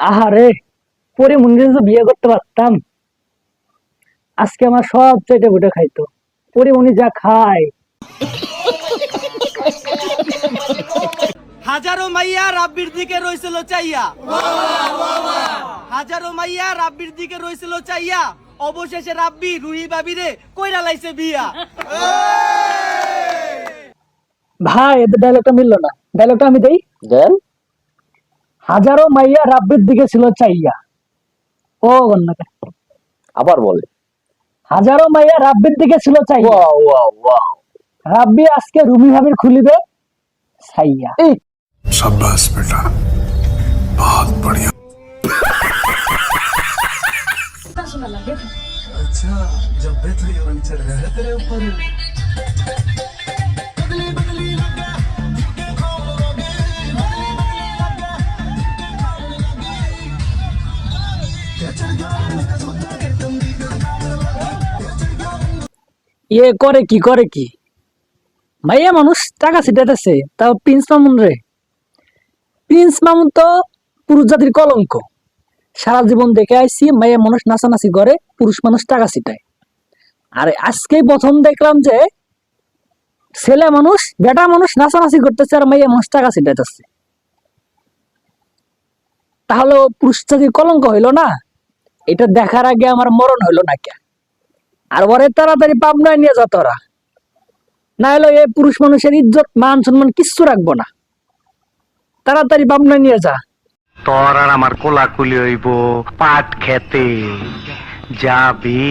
আহারে, পরিমণি যদি বিয়ে করতে পারতাম, আজকে আমার সব চেটে বুটে খাইতো। পরিমণি যা খায়। হাজারো মাইয়া রাব্বির দিকে রইছিল চাইয়া, হাজারো মাইয়া রাব্বির দিকে রইছিল চাইয়া, অবশেষে রাব্বি রুহি বাবিরে কইরা লাইছে বিয়া। ভাই, এদের ডায়লগটা মিললো না। ডায়লগটা আমি দেই। দেন। হাজারো মাইয়া রাব্বির দিকে ছিল চাইয়া। ও গন্নাকে আবার বলে। হাজারো মাইয়া রাব্বির দিকে ছিল চাইয়া। Wow wow wow. রাব্বি আজকে রুমি ভাবির খুলিবে ছাইয়া। शाबाश बेटा, बहुत बढ़िया। अच्छा, जब बेथ रही रंग चढ़ रहा है तेरे ऊपर। ইয়ে করে কি মাইয়া মানুষ টাকা ছিটাইতেছে, তাও প্রিন্স মামুন রে। প্রিন্স মামুন তো পুরুষ জাতির কলঙ্ক। সারা জীবন দেখে আইছি মাইয়া মানুষ নাচানাচি করে, পুরুষ মানুষ টাকা ছিটায়। আর আজকেই প্রথম দেখলাম যে ছেলে মানুষ বেটা মানুষ নাচানাচি করতেছে আর মাইয়া মানুষ টাকা ছিটাইতেছে। তাহলে পুরুষ জাতির কলঙ্ক হইলো না? এটা দেখার আগে আমার মরণ হইলো না কে? আর ওরে তাড়াতাড়ি পাবনায় নিয়ে যা তোরা, না হলে এই পুরুষ মানুষের ইজ্জত মান সম্মান কিচ্ছু রাখবো না। তাড়াতাড়ি পাবনায় নিয়ে যা। তোর আর আমার কোলাকুলি হইব পাট খেতে যাবি।